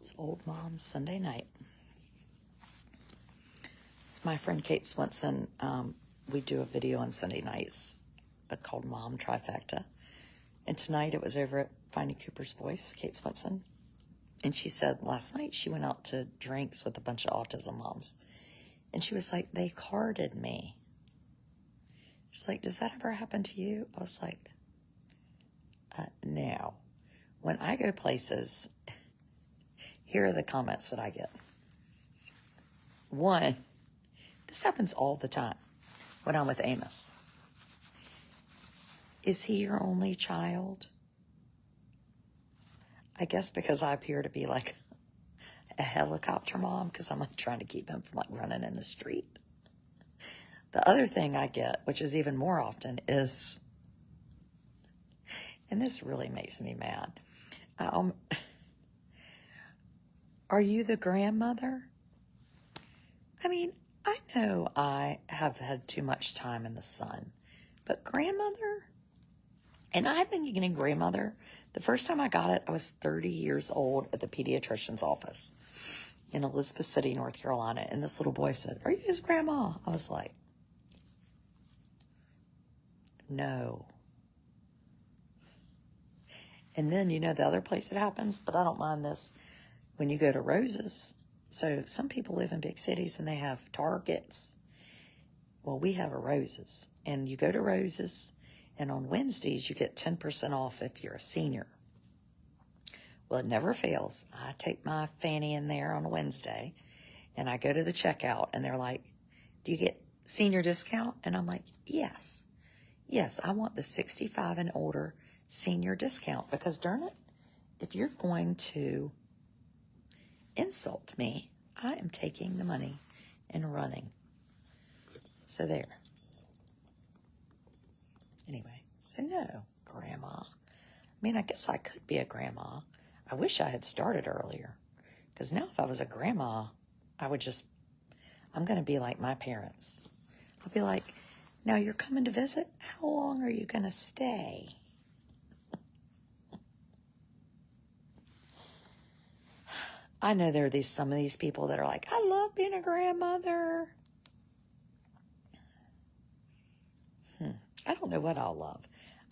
It's Old Mom Sunday night. It's my friend Kate Swenson. We do a video on Sunday nights called Mom Trifecta. And tonight it was over at Finding Cooper's Voice, Kate Swenson. And she said last night she went out to drinks with a bunch of autism moms. And she was like, they carded me. She's like, does that ever happen to you? I was like, no. When I go places, here are the comments that I get. One, this happens all the time when I'm with Amos. Is he your only child? I guess because I appear to be like a helicopter mom because I'm like trying to keep him from like running in the street. The other thing I get, which is even more often, is, and this really makes me mad, are you the grandmother? I mean, I know I have had too much time in the sun, but grandmother? And I've been getting grandmother. The first time I got it, I was 30 years old at the pediatrician's office in Elizabeth City, North Carolina. And this little boy said, are you his grandma? I was like, no. And then, you know, the other place it happens, but I don't mind this, when you go to Rose's. So some people live in big cities and they have Targets. Well, we have a Rose's. And you go to Rose's, and on Wednesdays, you get 10% off if you're a senior. Well, it never fails. I take my Fanny in there on a Wednesday, and I go to the checkout, and they're like, do you get senior discount? And I'm like, yes. Yes, I want the 65 and older senior discount because, darn it, if you're going to insult me, I am taking the money and running. So there. Anyway, so no, grandma. I mean, I guess I could be a grandma. I wish I had started earlier. Because now if I was a grandma, I would just, I'm going to be like my parents. I'll be like, now you're coming to visit? How long are you going to stay? I know there are some of these people that are like, I love being a grandmother. I don't know what I'll love.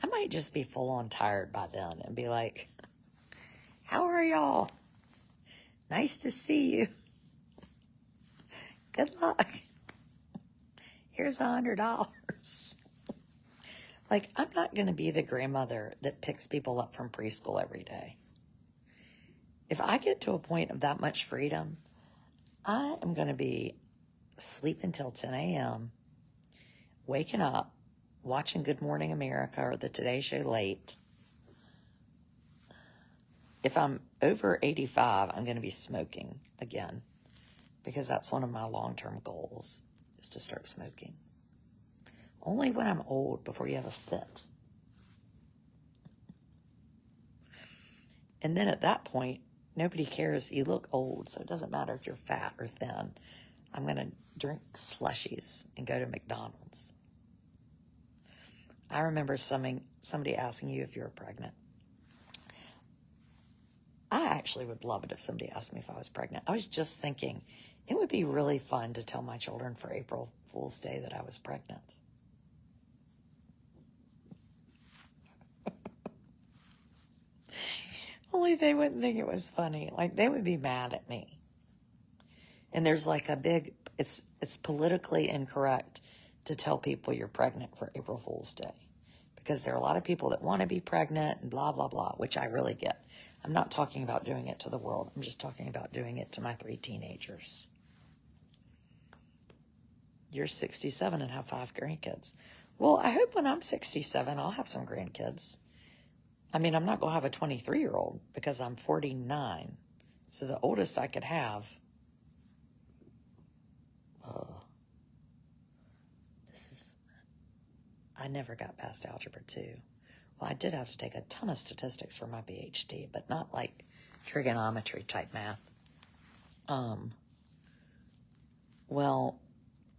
I might just be full on tired by then and be like, how are y'all? Nice to see you. Good luck. Here's $100. Like, I'm not going to be the grandmother that picks people up from preschool every day. If I get to a point of that much freedom, I am going to be asleep until 10 a.m., waking up, watching Good Morning America or the Today Show late. If I'm over 85, I'm going to be smoking again because that's one of my long-term goals is to start smoking. Only when I'm old before you have a fit. And then at that point, nobody cares. You look old, so it doesn't matter if you're fat or thin. I'm going to drink slushies and go to McDonald's. I remember somebody asking you if you were pregnant. I actually would love it if somebody asked me if I was pregnant. I was just thinking it would be really fun to tell my children for April Fool's Day that I was pregnant. Only they wouldn't think it was funny. Like, they would be mad at me. And there's like a big, it's politically incorrect to tell people you're pregnant for April Fool's Day. Because there are a lot of people that want to be pregnant and blah, blah, blah, which I really get. I'm not talking about doing it to the world. I'm just talking about doing it to my 3 teenagers. You're 67 and have 5 grandkids. Well, I hope when I'm 67, I'll have some grandkids. I mean, I'm not going to have a 23-year-old because I'm 49. So the oldest I could have, I never got past Algebra 2. Well, I did have to take a ton of statistics for my PhD, but not like trigonometry type math. Well,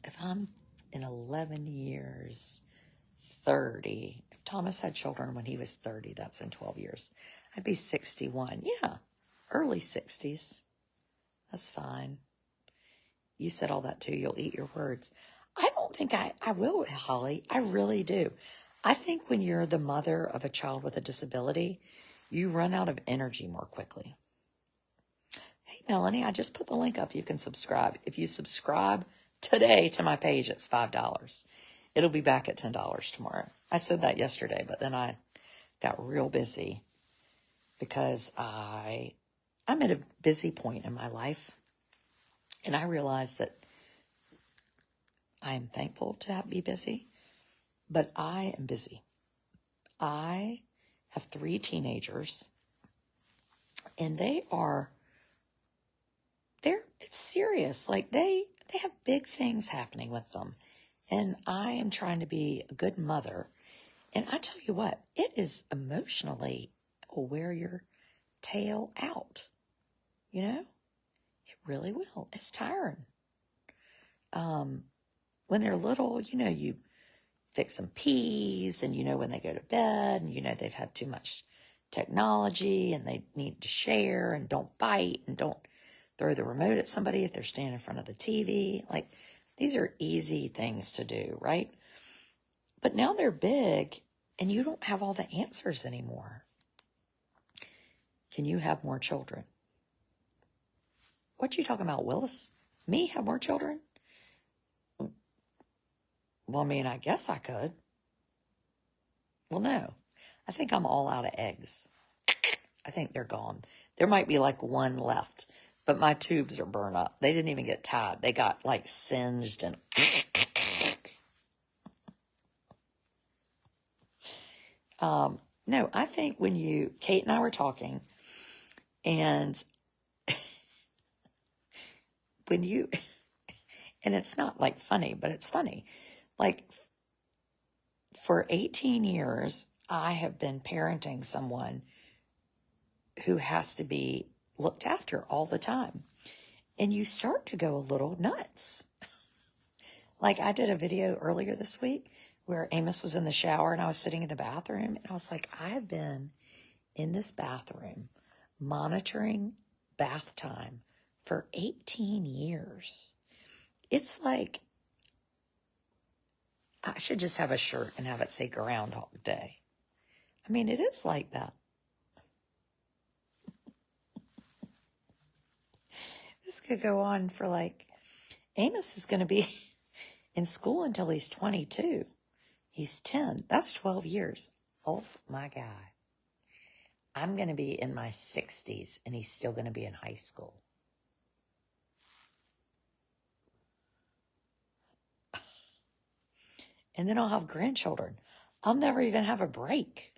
if I'm in 11 years, 30, if Thomas had children when he was 30, that's in 12 years, I'd be 61. Yeah. early 60s. That's fine. You said all that too. You'll eat your words. I don't think I will, Holly. I really do. I think when you're the mother of a child with a disability, you run out of energy more quickly. Hey, Melanie, I just put the link up. You can subscribe. If you subscribe today to my page, it's $5. It'll be back at $10 tomorrow. I said that yesterday, but then I got real busy because I'm at a busy point in my life. And I realized that I am thankful to be busy, but I am busy. I have 3 teenagers, and it's serious. Like they have big things happening with them. And I am trying to be a good mother. And I tell you what, it is emotionally, will wear your tail out. You know, it really will. It's tiring. When they're little, you fix some peas, and when they go to bed, and they've had too much technology and they need to share, and don't bite, and don't throw the remote at somebody if they're standing in front of the TV. Like, these are easy things to do, right? But now they're big and you don't have all the answers anymore. Can you have more children? What you talking about, Willis? Me have more children? Well, I mean, I guess I could. Well, no. I think I'm all out of eggs. I think they're gone. There might be like one left, but my tubes are burned up. They didn't even get tied. They got like singed and... No, I think when Kate and I were talking, and and it's not like funny, but it's funny. Like, for 18 years, I have been parenting someone who has to be looked after all the time. And you start to go a little nuts. Like, I did a video earlier this week where Amos was in the shower and I was sitting in the bathroom, and I was like, I have been in this bathroom monitoring bath time for 18 years. It's like, I should just have a shirt and have it say Groundhog Day. I mean, it is like that. This could go on for like, Amos is going to be in school until he's 22. He's 10. That's 12 years. Oh my God. I'm going to be in my 60s and he's still going to be in high school. And then I'll have grandchildren. I'll never even have a break.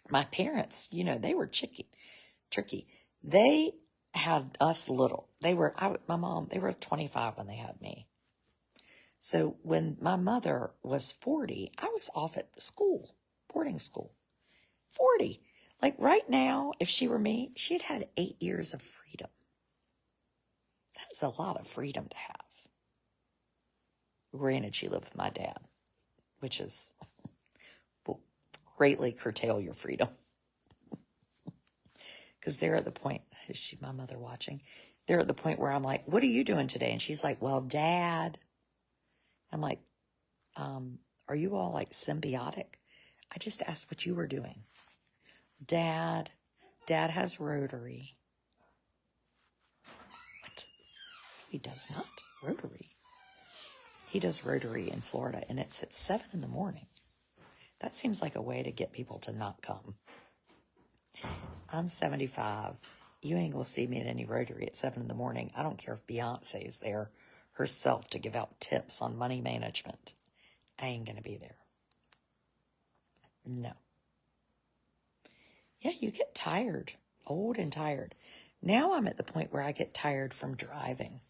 My parents, they were tricky. They had us little. My mom, they were 25 when they had me. So when my mother was 40, I was off at school, boarding school. 40. Like right now, if she were me, she'd had 8 years of freedom. That's a lot of freedom to have. Granted, she lived with my dad, which will greatly curtail your freedom. Because they're at the point, is she my mother watching? They're at the point where I'm like, what are you doing today? And she's like, well, Dad. I'm like, are you all like symbiotic? I just asked what you were doing. Dad has Rotary. What? He does not. Rotary. He does Rotary in Florida, and it's at 7 in the morning. That seems like a way to get people to not come. I'm 75. You ain't gonna see me at any Rotary at 7 in the morning. I don't care if Beyonce is there herself to give out tips on money management. I ain't gonna be there. No. Yeah, you get tired, old and tired. Now I'm at the point where I get tired from driving.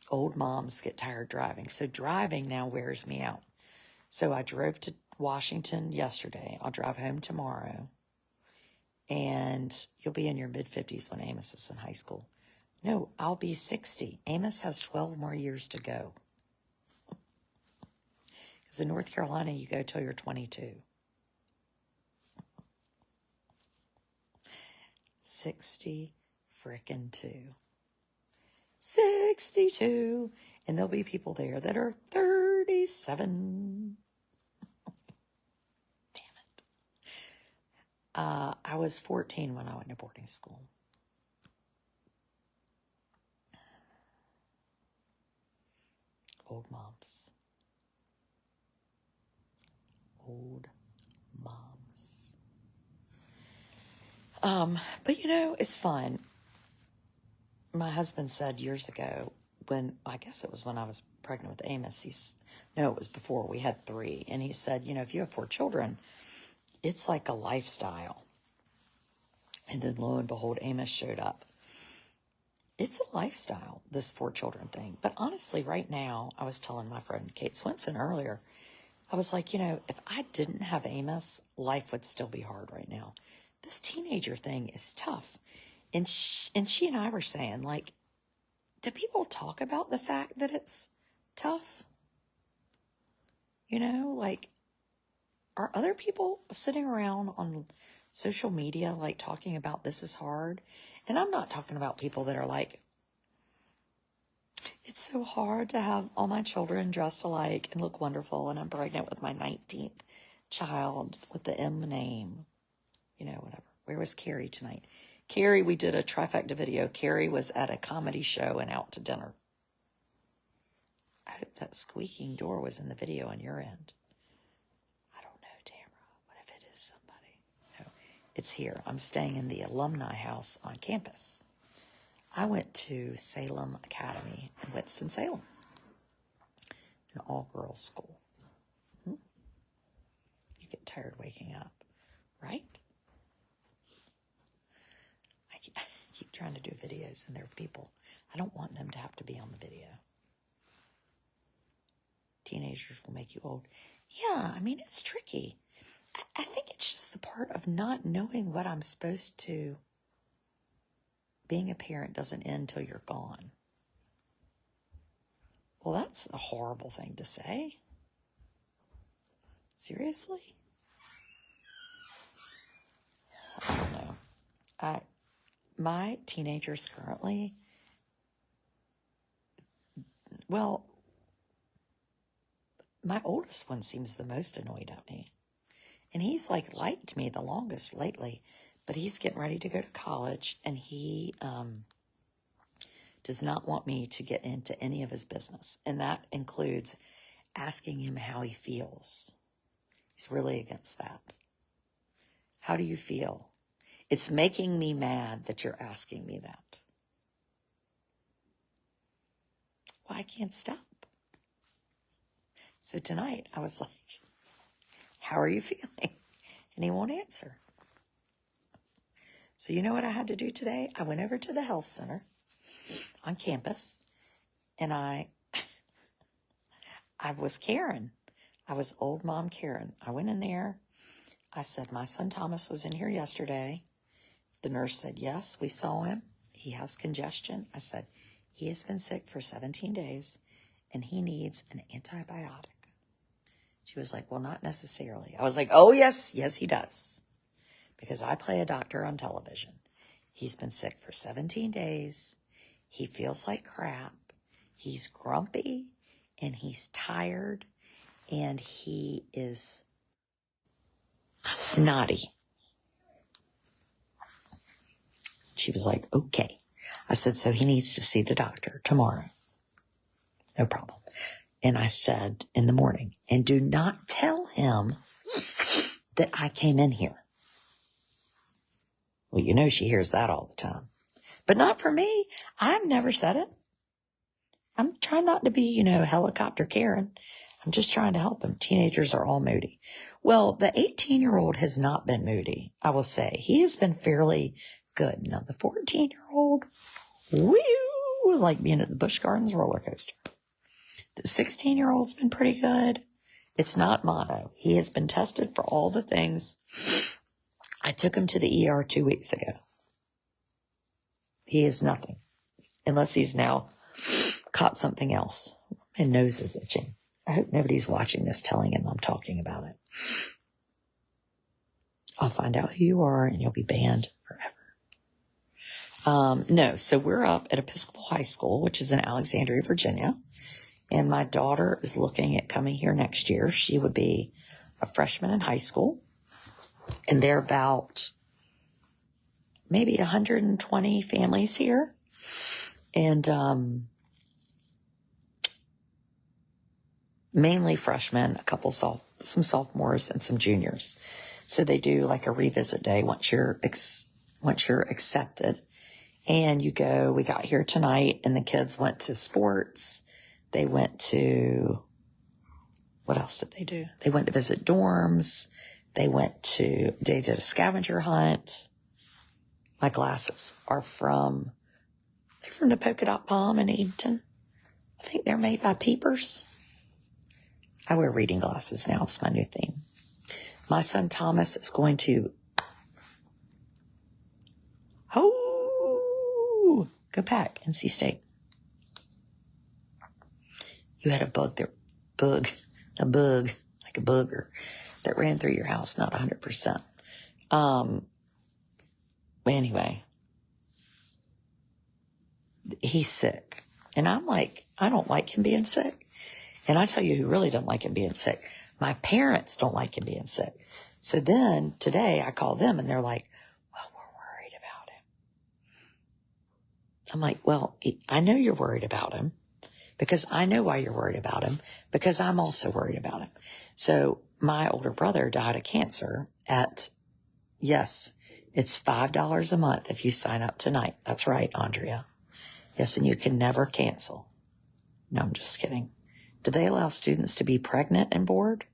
Old moms get tired driving. So driving now wears me out. So I drove to Washington yesterday. I'll drive home tomorrow. And you'll be in your mid-50s when Amos is in high school. No, I'll be 60. Amos has 12 more years to go. Because in North Carolina, you go till you're 22. 60 frickin' 2. 62. And there'll be people there that are 37. Damn it. I was 14 when I went to boarding school. Old moms. Old moms. But you know, it's fun. My husband said years ago, I guess it was when I was pregnant with Amos, it was before, we had 3. And he said, you know, if you have 4 children, it's like a lifestyle. And then lo and behold, Amos showed up. It's a lifestyle, this 4 children thing. But honestly, right now, I was telling my friend Kate Swinson earlier, I was like, you know, if I didn't have Amos, life would still be hard right now. This teenager thing is tough. And she and I were saying, like, do people talk about the fact that it's tough? You know, like, are other people sitting around on social media, like, talking about this is hard? And I'm not talking about people that are like, it's so hard to have all my children dressed alike and look wonderful, and I'm pregnant with my 19th child with the M name. You know, whatever. Where was Carrie tonight? Carrie, we did a trifecta video. Carrie was at a comedy show and out to dinner. I hope that squeaking door was in the video on your end. I don't know, Tamara. What if it is somebody? No, it's here. I'm staying in the alumni house on campus. I went to Salem Academy in Winston-Salem, an all-girls school. You get tired waking up, right? I keep trying to do videos, and there are people. I don't want them to have to be on the video. Teenagers will make you old. Yeah, I mean, it's tricky. I think it's just the part of not knowing what I'm supposed to. Being a parent doesn't end till you're gone. Well, that's a horrible thing to say. Seriously? I don't know. My teenagers currently, well, my oldest one seems the most annoyed at me. And he's like liked me the longest lately, but he's getting ready to go to college, and he does not want me to get into any of his business. And that includes asking him how he feels. He's really against that. How do you feel? It's making me mad that you're asking me that. Well, I can't stop. So tonight I was like, how are you feeling? And he won't answer. So you know what I had to do today? I went over to the health center on campus, and I was Karen. I was old mom Karen. I went in there. I said, my son Thomas was in here yesterday. The nurse said, yes, we saw him. He has congestion. I said, he has been sick for 17 days, and he needs an antibiotic. She was like, well, not necessarily. I was like, oh, yes, he does. Because I play a doctor on television. He's been sick for 17 days. He feels like crap. He's grumpy, and he's tired, and he is snotty. She was like, okay. I said, so he needs to see the doctor tomorrow. No problem. And I said in the morning, and do not tell him that I came in here. Well, you know she hears that all the time. But not for me. I've never said it. I'm trying not to be, helicopter Karen. I'm just trying to help him. Teenagers are all moody. Well, the 18-year-old has not been moody, I will say. He has been fairly good. Now, the 14-year-old, woo, like being at the Busch Gardens roller coaster. The 16-year-old's been pretty good. It's not mono. He has been tested for all the things. I took him to the ER 2 weeks ago. He is nothing, unless he's now caught something else. My nose is itching. I hope nobody's watching this telling him I'm talking about it. I'll find out who you are, and you'll be banned forever. No, so we're up at Episcopal High School, which is in Alexandria, Virginia. And my daughter is looking at coming here next year. She would be a freshman in high school. And there are about maybe 120 families here. And mainly freshmen, a couple some sophomores and some juniors. So they do like a revisit day once you're accepted. And we got here tonight, and the kids went to sports. They went to, what else did they do? They went to visit dorms. They did a scavenger hunt. My glasses are from the Polka Dot Palm in Edenton. I think they're made by Peepers. I wear reading glasses now. It's my new thing. My son Thomas is going to, go Pack, NC State. You had a bug, like a booger that ran through your house, not 100%. Anyway, he's sick. And I'm like, I don't like him being sick. And I tell you who really don't like him being sick. My parents don't like him being sick. So then today I call them and they're like, well, we're worried about him. I'm like, well, I know you're worried about him because I know why you're worried about him because I'm also worried about him. So my older brother died of cancer yes, it's $5 a month if you sign up tonight. That's right, Andrea. Yes, and you can never cancel. No, I'm just kidding. Do they allow students to be pregnant and board?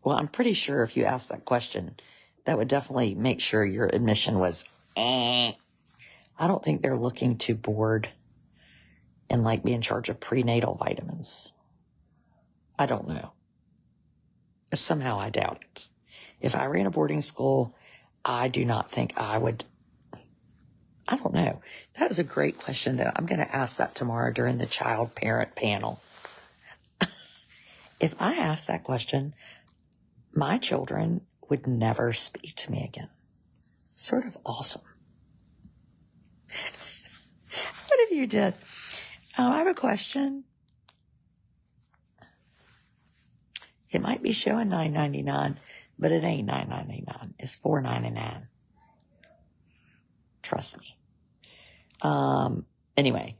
Well, I'm pretty sure if you ask that question, that would definitely make sure your admission was, I don't think they're looking to board and like be in charge of prenatal vitamins. I don't know. Somehow I doubt it. If I ran a boarding school, I do not think I would. I don't know. That is a great question, though. I'm going to ask that tomorrow during the child parent panel. If I ask that question, my children would never speak to me again. Sort of awesome. What if you did? I have a question. It might be showing $9.99, but it ain't $9.99. It's $4.99. Trust me. Anyway,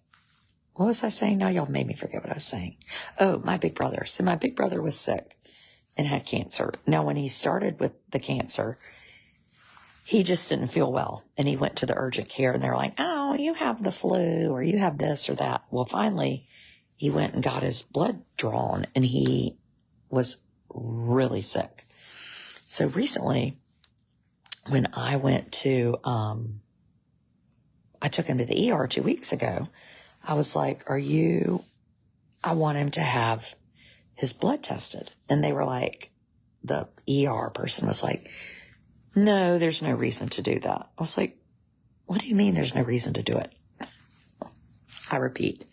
what was I saying? Now y'all made me forget what I was saying. Oh, my big brother. So my big brother was sick and had cancer. Now, when he started with the cancer, he just didn't feel well. And he went to the urgent care and they're like, oh, you have the flu or you have this or that. Well, finally, he went and got his blood drawn and he was really sick. So recently, when I went to, I took him to the ER 2 weeks ago. I was like, I want him to have his blood tested. And they were like, the ER person was like, no, there's no reason to do that. I was like, what do you mean there's no reason to do it? I repeat,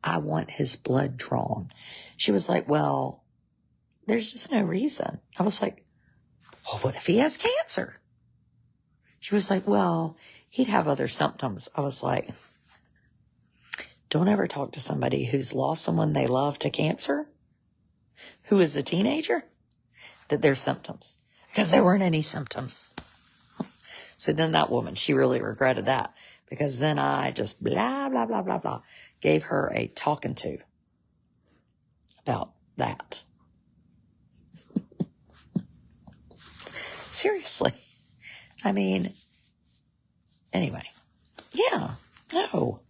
I want his blood drawn. She was like, well, there's just no reason. I was like, well, what if he has cancer? She was like, well, he'd have other symptoms. I was like, don't ever talk to somebody who's lost someone they love to cancer, who is a teenager, that there's symptoms, because there weren't any symptoms. So then that woman, she really regretted that, because then I just blah, blah, blah, blah, blah, gave her a talking to about that. Seriously. I mean, anyway, yeah, no.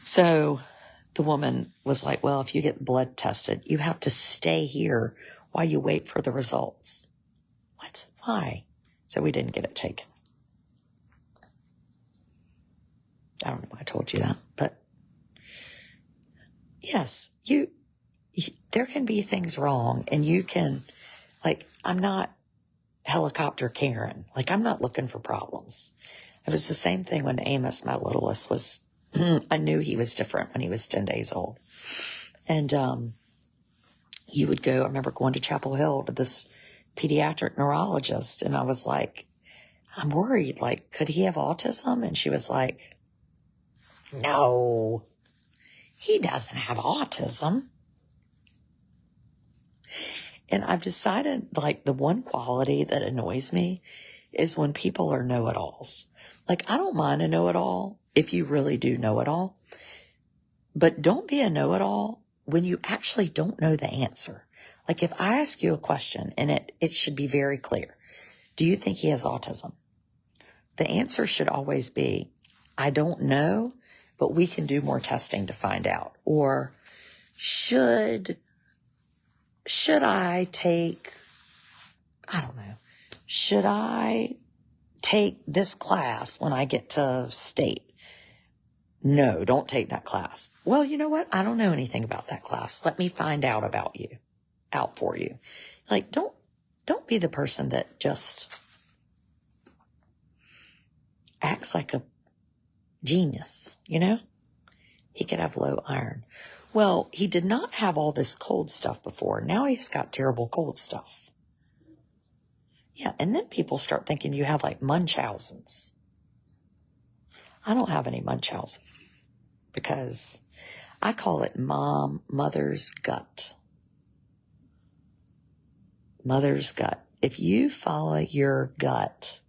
So the woman was like, well, if you get blood tested, you have to stay here while you wait for the results. What? Why? So we didn't get it taken. I don't know why I told you that, but yes, there can be things wrong and you can, like, I'm not helicopter Karen. Like, I'm not looking for problems. It was the same thing when Amos, my littlest, was, I knew he was different when he was 10 days old. And he would go, I remember going to Chapel Hill to this pediatric neurologist, and I was like, I'm worried, like, could he have autism? And she was like, no, he doesn't have autism. And I've decided, like, the one quality that annoys me is when people are know-it-alls. Like, I don't mind a know-it-all if you really do know-it-all. But don't be a know-it-all when you actually don't know the answer. Like, if I ask you a question, and it should be very clear. Do you think he has autism? The answer should always be, I don't know, but we can do more testing to find out. Or, should I take, I don't know, should I take this class when I get to state? No, don't take that class. Well, you know what? I don't know anything about that class. Let me find out for you. Like, don't be the person that just acts like a genius, you know? He could have low iron. Well, he did not have all this cold stuff before. Now he's got terrible cold stuff. Yeah, and then people start thinking you have like Munchausen's. I don't have any Munchausen because I call it mother's gut. Mother's gut. If you follow your gut,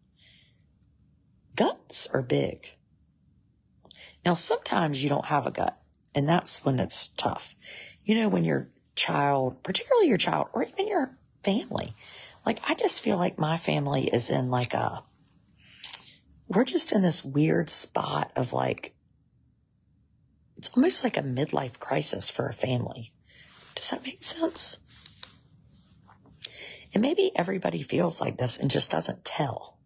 guts are big. Now, sometimes you don't have a gut, and that's when it's tough. You know, when your child, particularly your child, or even your family, like, I just feel like my family is in like we're just in this weird spot of like, it's almost like a midlife crisis for a family. Does that make sense? And maybe everybody feels like this and just doesn't tell.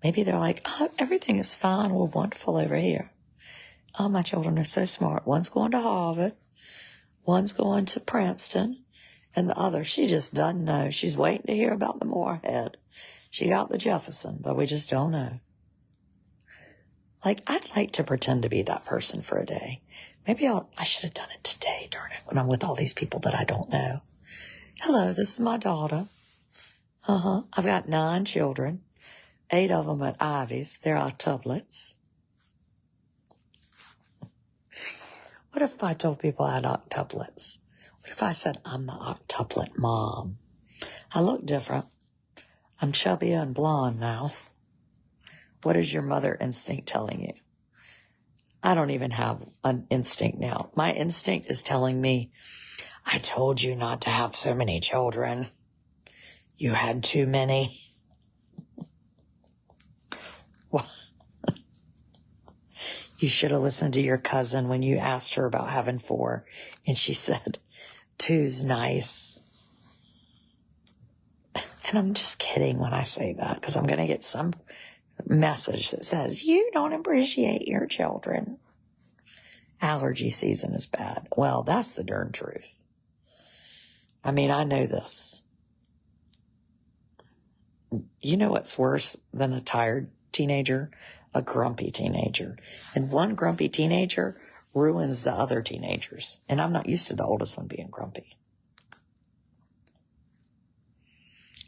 Maybe they're like, oh, everything is fine. We're wonderful over here. Oh, my children are so smart. One's going to Harvard. One's going to Princeton. And the other, she just doesn't know. She's waiting to hear about the Moorhead. She got the Jefferson, but we just don't know. Like, I'd like to pretend to be that person for a day. Maybe I should have done it today, darn it, when I'm with all these people that I don't know. Hello, this is my daughter. I've got 9 children. 8 of them at Ivy's. They're octuplets. What if I told people I had octuplets? What if I said I'm the octuplet mom? I look different. I'm chubby and blonde now. What is your mother instinct telling you? I don't even have an instinct now. My instinct is telling me, I told you not to have so many children. You had too many. Well, you should have listened to your cousin when you asked her about having 4. And she said, 2's nice. And I'm just kidding when I say that, because I'm going to get some message that says, you don't appreciate your children. Allergy season is bad. Well, that's the darn truth. I mean, I know this. You know what's worse than a tired teenager? A grumpy teenager. And one grumpy teenager ruins the other teenagers. And I'm not used to the oldest one being grumpy.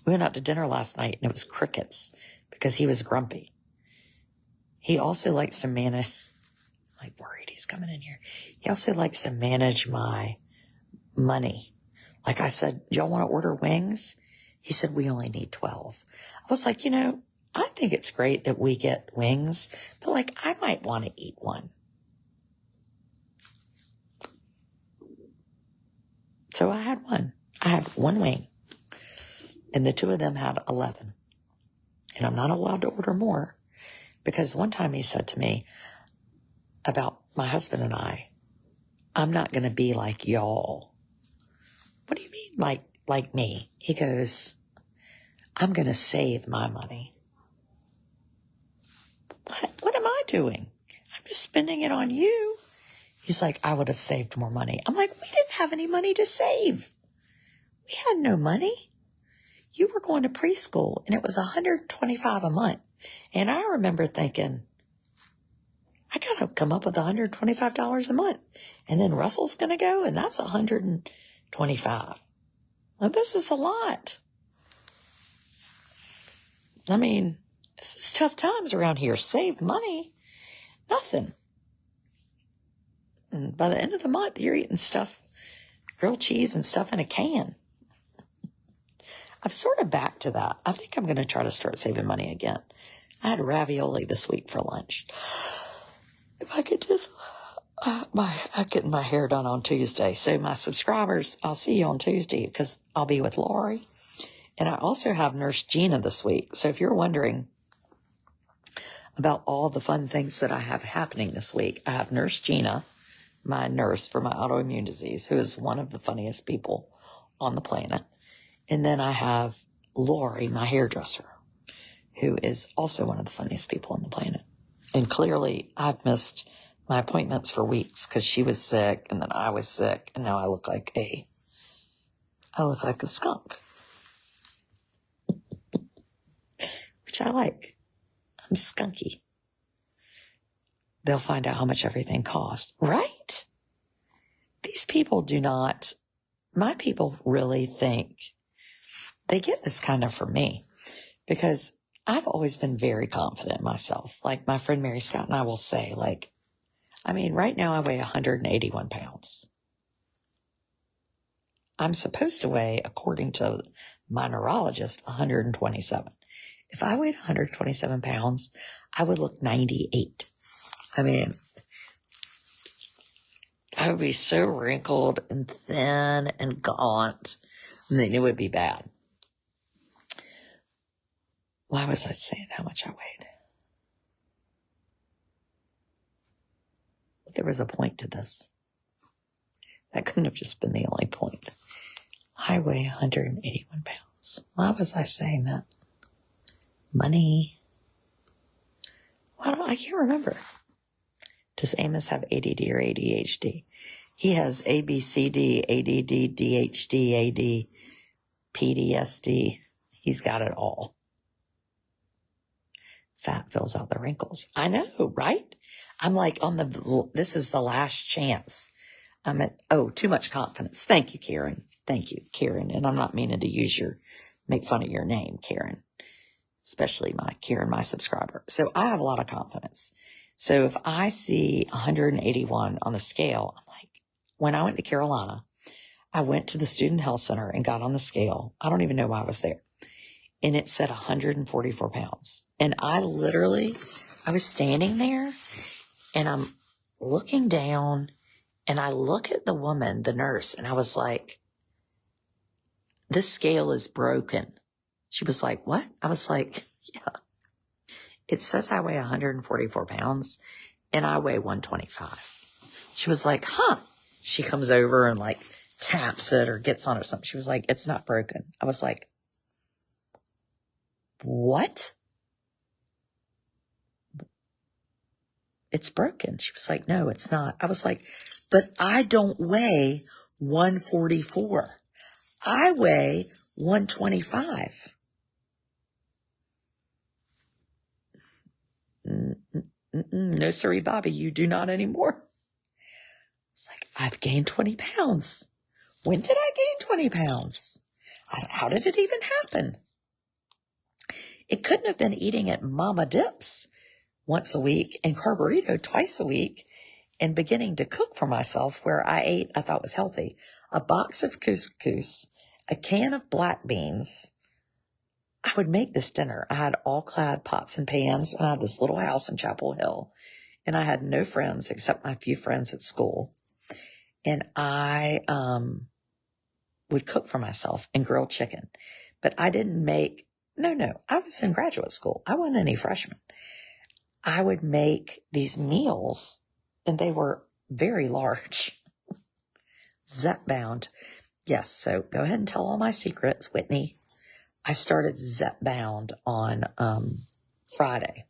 We went out to dinner last night and it was crickets because he was grumpy. He also likes to manage, I'm like worried he's coming in here. He also likes to manage my money. Like I said, y'all want to order wings? He said, we only need 12. I was like, I think it's great that we get wings, but like, I might want to eat one. So I had one. I had one wing. And the 2 of them had 11. And I'm not allowed to order more because one time he said to me about my husband and I'm not going to be like y'all. What do you mean like me? He goes, I'm going to save my money. What am I doing? I'm just spending it on you. He's like, I would have saved more money. I'm like, we didn't have any money to save. We had no money. You were going to preschool and it was $125 a month. And I remember thinking, I got to come up with $125 a month. And then Russell's going to go and that's $125. Well, this is a lot. I mean, this is tough times around here. Save money. Nothing. And by the end of the month, you're eating stuff, grilled cheese and stuff in a can. I've sort of back to that. I think I'm going to try to start saving money again. I had ravioli this week for lunch. If I could just, I'm getting my hair done on Tuesday. So my subscribers, I'll see you on Tuesday because I'll be with Lori. And I also have Nurse Gina this week. So if you're wondering about all the fun things that I have happening this week, I have Nurse Gina, my nurse for my autoimmune disease, who is one of the funniest people on the planet. And then I have Lori, my hairdresser, who is also one of the funniest people on the planet. And clearly I've missed my appointments for weeks because she was sick and then I was sick and now I look like a skunk, which I like. I'm skunky. They'll find out how much everything costs, right? These people do not, my people really think they get this kind of from me because I've always been very confident in myself. Like my friend Mary Scott and I will say, like, I mean, right now I weigh 181 pounds. I'm supposed to weigh, according to my neurologist, 127. If I weighed 127 pounds, I would look 98. I mean, I would be so wrinkled and thin and gaunt, and then it would be bad. Why was I saying how much I weighed? But there was a point to this. That couldn't have just been the only point. I weigh 181 pounds. Why was I saying that? Money. I can't remember. Does Amos have ADD or ADHD? He has ABCD, ADD, DHD, AD, PTSD. He's got it all. Fat fills out the wrinkles. I know, right? I'm like this is the last chance. I'm at, too much confidence. Thank you, Karen. Thank you, Karen. And I'm not meaning to make fun of your name, Karen, especially my subscriber. So I have a lot of confidence. So if I see 181 on the scale, I'm like, when I went to Carolina, I went to the Student Health Center and got on the scale. I don't even know why I was there. And it said 144 pounds. And I was standing there and I'm looking down and I look at the woman, the nurse, and I was like, this scale is broken. She was like, what? I was like, yeah. It says I weigh 144 pounds and I weigh 125. She was like, huh. She comes over and like taps it or gets on it or something. She was like, it's not broken. I was like, what? It's broken. She was like, no, it's not. I was like, but I don't weigh 144. I weigh 125. No, sorry, Bobby, you do not anymore. It's like, I've gained 20 pounds. When did I gain 20 pounds? How did it even happen? It couldn't have been eating at Mama Dip's once a week and Carburrito twice a week and beginning to cook for myself where I thought was healthy, a box of couscous, a can of black beans. I would make this dinner. I had all clad pots and pans, and I had this little house in Chapel Hill, and I had no friends except my few friends at school. And I would cook for myself and grill chicken. But I didn't make, no, I was in graduate school. I wasn't any freshman. I would make these meals, and they were very large. Zepbound. Yes, so go ahead and tell all my secrets, Whitney. I started Zepbound on Friday.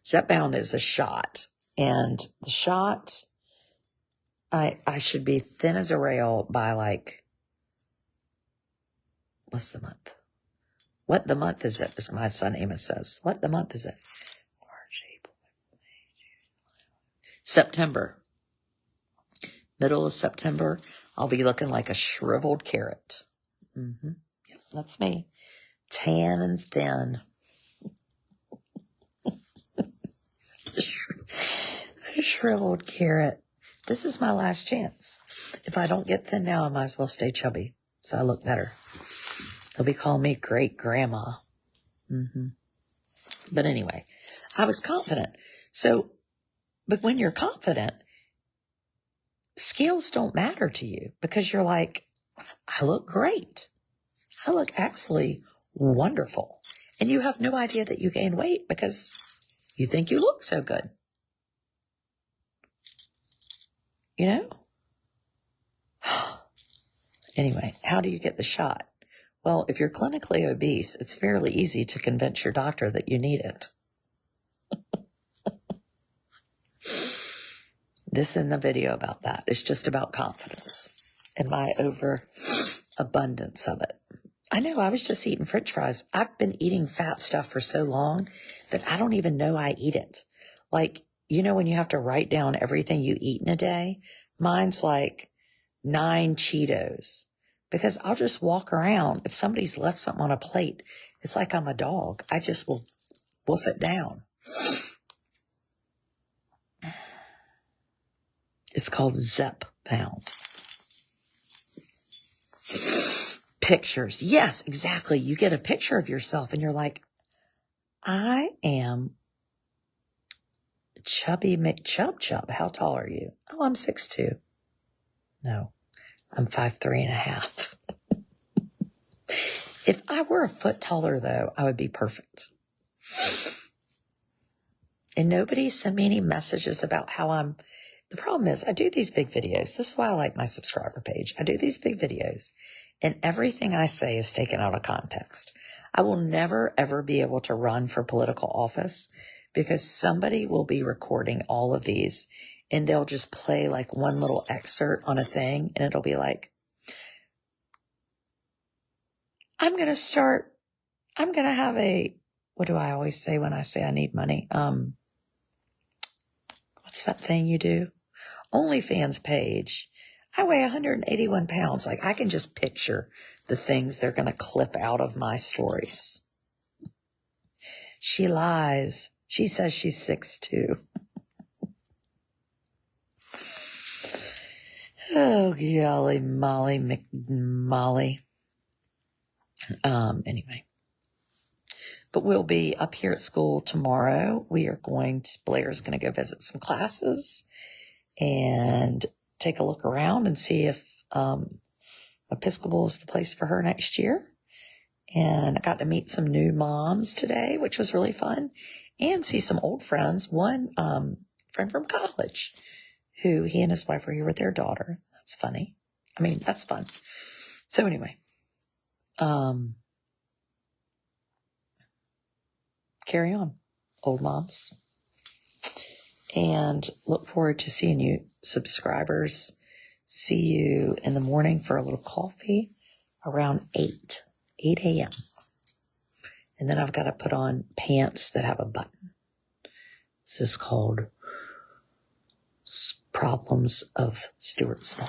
Zepbound is a shot, and the shot, I should be thin as a rail by like, what's the month? What the month is it? As my son Amos says. What the month is it? March, April, May, June, September. Middle of September, I'll be looking like a shriveled carrot. Yep, that's me. Tan and thin. A shriveled carrot. This is my last chance. If I don't get thin now, I might as well stay chubby so I look better. They'll be calling me great grandma. But anyway, I was confident. But when you're confident, scales don't matter to you because you're like, I look great. I look actually wonderful. And you have no idea that you gained weight because you think you look so good. You know? Anyway, how do you get the shot? Well, if you're clinically obese, it's fairly easy to convince your doctor that you need it. This isn't a video about that. It's just about confidence and my overabundance of it. I know, I was just eating French fries. I've been eating fat stuff for so long that I don't even know I eat it. Like, you know, when you have to write down everything you eat in a day, mine's like 9 Cheetos. Because I'll just walk around. If somebody's left something on a plate, it's like I'm a dog. I just will wolf it down. It's called Zep Bound. Pictures. Yes, exactly. You get a picture of yourself and you're like, I am Chubby McChub. How tall are you? Oh, I'm 6'2". No, I'm 5'3.5". If I were a foot taller, though, I would be perfect. And nobody sent me any messages about how I'm. The problem is I do these big videos. This is why I like my subscriber page. I do these big videos, and everything I say is taken out of context. I will never, ever be able to run for political office because somebody will be recording all of these, and they'll just play like one little excerpt on a thing, and it'll be like, I'm going to have what do I always say when I say I need money? What's that thing you do? OnlyFans page. I weigh 181 pounds. Like, I can just picture the things they're going to clip out of my stories. She lies. She says she's 6'2". Oh, golly molly McMolly. Anyway. But we'll be up here at school tomorrow. Blair's going to go visit some classes and take a look around and see if Episcopal is the place for her next year. And I got to meet some new moms today, which was really fun, and see some old friends. One friend from college who he and his wife were here with their daughter. That's funny. I mean, that's fun. So anyway, carry on, old moms. And look forward to seeing you, subscribers. See you in the morning for a little coffee around 8 a.m. And then I've got to put on pants that have a button. This is called Problems of Stuart Small.